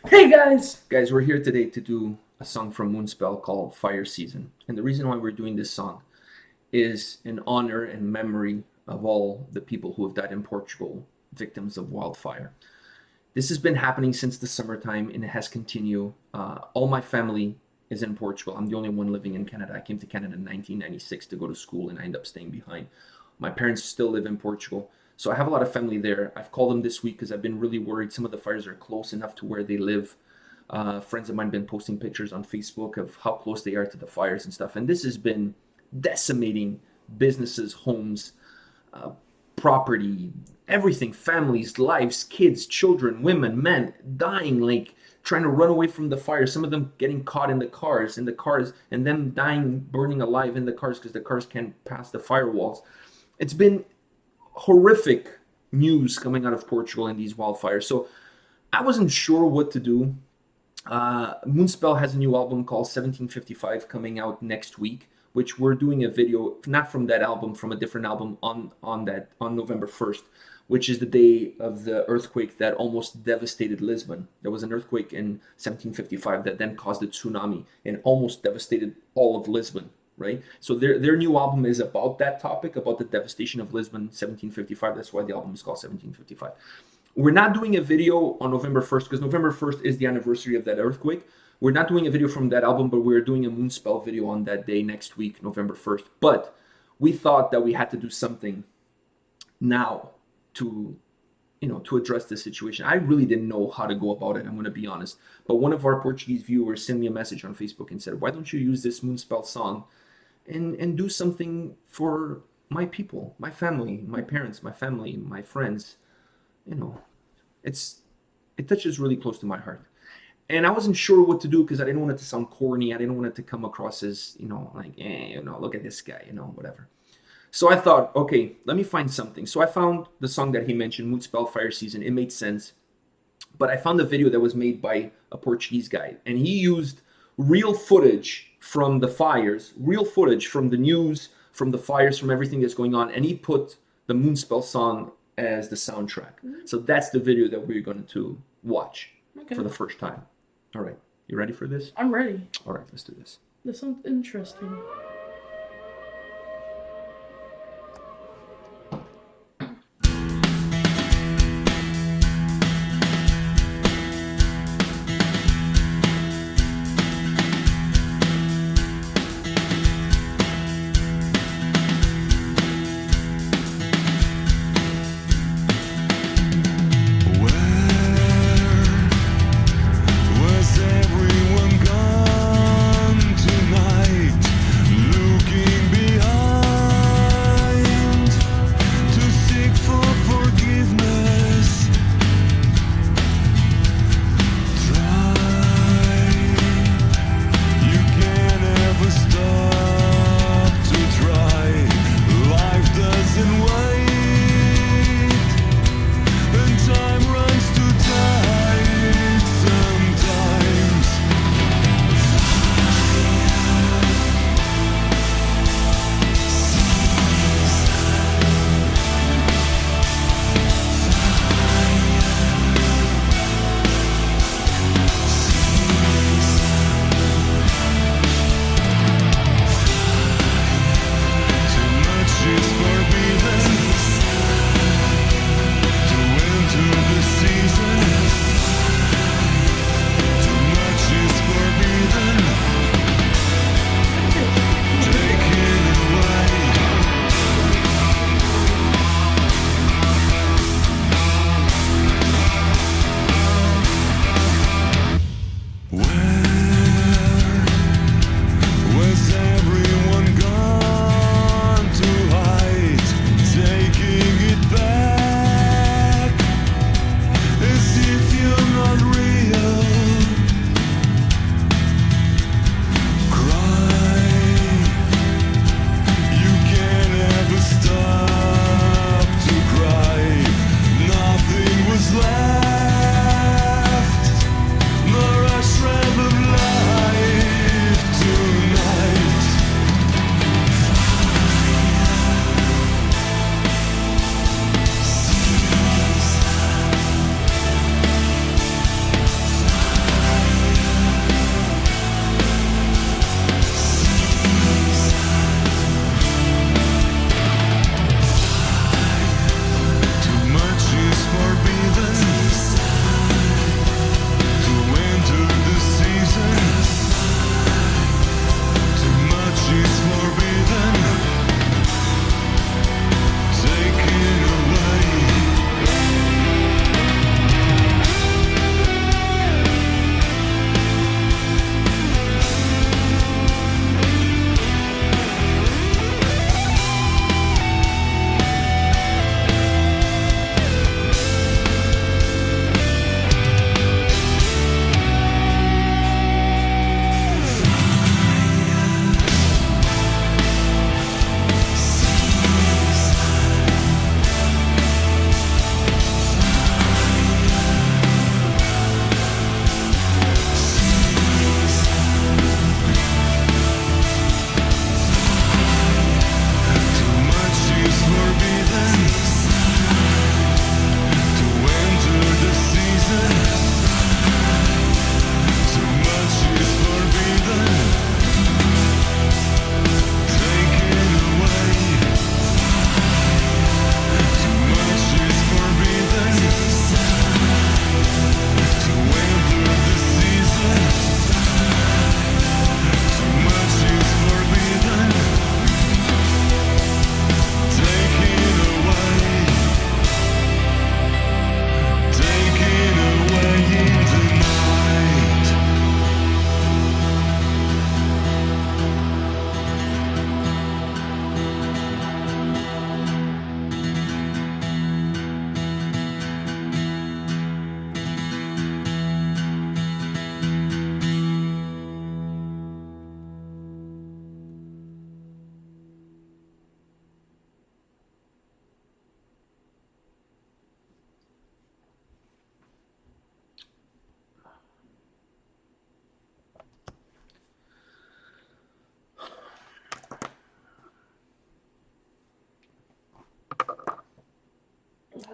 Hey guys! Guys, we're here today to do a song from Moonspell called Fireseason. And the reason why we're doing this song is in honor and memory of all the people who have died in Portugal, victims of wildfire. This has been happening since the summertime and it has continued. All my family is in Portugal. I'm the only one living in Canada. I came to Canada in 1996 to go to school and I ended up staying behind. My parents still live in Portugal. So I have a lot of family there. I've called them this week because I've been really worried. Some of the fires are close enough to where they live. Friends of mine have been posting pictures on Facebook of how close they are to the fires and stuff. And this has been decimating businesses, homes, uh, property, everything, families, lives, kids, children, women, men, dying, like trying to run away from the fire. Some of them getting caught in the cars, and them dying, burning alive in the cars because the cars can't pass the firewalls. It's been horrific news coming out of Portugal and these wildfires. So I wasn't sure what to do. Moonspell has a new album called 1755 coming out next week, which we're doing a video, not from that album, from a different album on November 1st, which is the day of the earthquake that almost devastated Lisbon. There was an earthquake in 1755 that then caused a tsunami and almost devastated all of Lisbon, right? So their new album is about that topic, about the devastation of Lisbon 1755. That's why the album is called 1755. We're not doing a video on November 1st because November 1st is the anniversary of that earthquake. We're not doing a video from that album, but we're doing a Moonspell video on that day next week, November 1st. But we thought that we had to do something now to to address this situation. I really didn't know how to go about it, I'm going to be honest. But one of our Portuguese viewers sent me a message on Facebook and said, why don't you use this Moonspell song and do something for my people, my family, my parents, my family, my friends. you know, it's it touches really close to my heart. And I wasn't sure what to do because I didn't want it to sound corny. I didn't want it to come across as, like, look at this guy, whatever. So I thought, okay, let me find something. So I found the song that he mentioned, Moonspell Fireseason. It made sense. But I found a video that was made by a Portuguese guy, and he used real footage from the fires, real footage from the news, from the fires, from everything that's going on, and he put the Moonspell song as the soundtrack. So that's the video that we're going to watch for the first time. All right, you ready for this? I'm ready. All right, let's do this. This sounds interesting.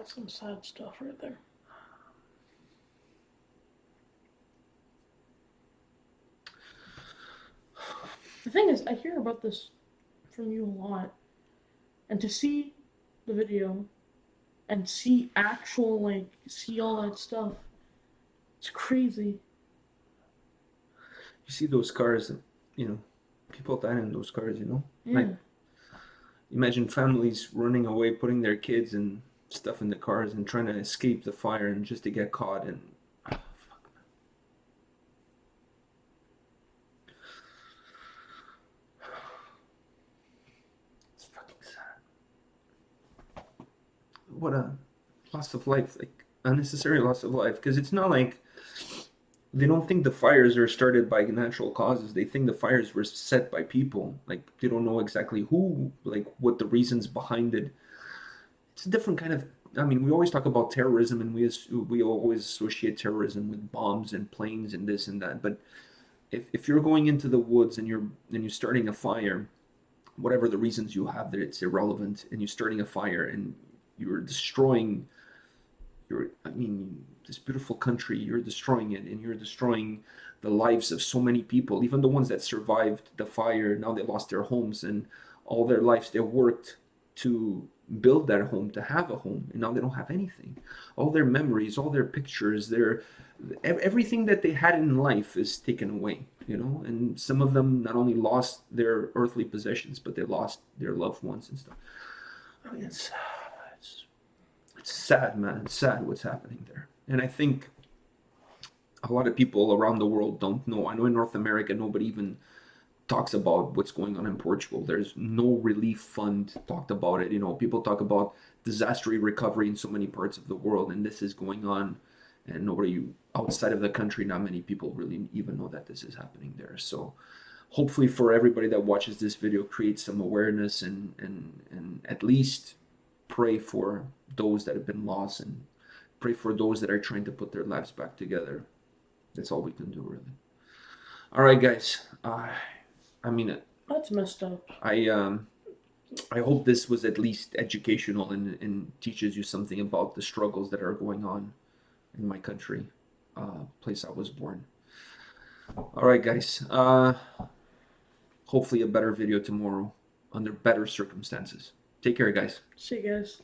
That's some sad stuff right there. The thing is, I hear about this from you a lot, and to see the video and see see all that stuff, it's crazy. You see those cars, people dying in those cars, Yeah. Like, imagine families running away, putting their kids and stuff in the cars and trying to escape the fire and just to get caught and fuck. It's fucking sad. What a loss of life, like unnecessary loss of life, because it's not like they don't think the fires are started by natural causes. They think the fires were set by people. Like they don't know exactly who, like what the reasons behind it. It's a different kind of. I mean, we always talk about terrorism, and we always associate terrorism with bombs and planes and this and that. But if you're going into the woods and you're starting a fire, whatever the reasons you have, that it's irrelevant, and you're starting a fire and you're destroying this beautiful country, you're destroying it, and you're destroying the lives of so many people, even the ones that survived the fire. Now they lost their homes, and all their lives they worked to build that home, to have a home, and now they don't have anything. All their memories, all their pictures, everything that they had in life is taken away, and some of them not only lost their earthly possessions, but they lost their loved ones and stuff. I mean, it's sad, man. It's sad what's happening there. And I think a lot of people around the world don't know. I know in North America, nobody even talks about what's going on in Portugal. There's no relief fund talked about it. People talk about disaster recovery in so many parts of the world, and this is going on, and nobody outside of the country, not many people really even know that this is happening there. So hopefully for everybody that watches this video, create some awareness and at least pray for those that have been lost and pray for those that are trying to put their lives back together. That's all we can do, really. All right, guys. I mean, That's messed up. I hope this was at least educational and teaches you something about the struggles that are going on in my country, place I was born. All right, guys. Hopefully a better video tomorrow under better circumstances. Take care, guys. See you guys.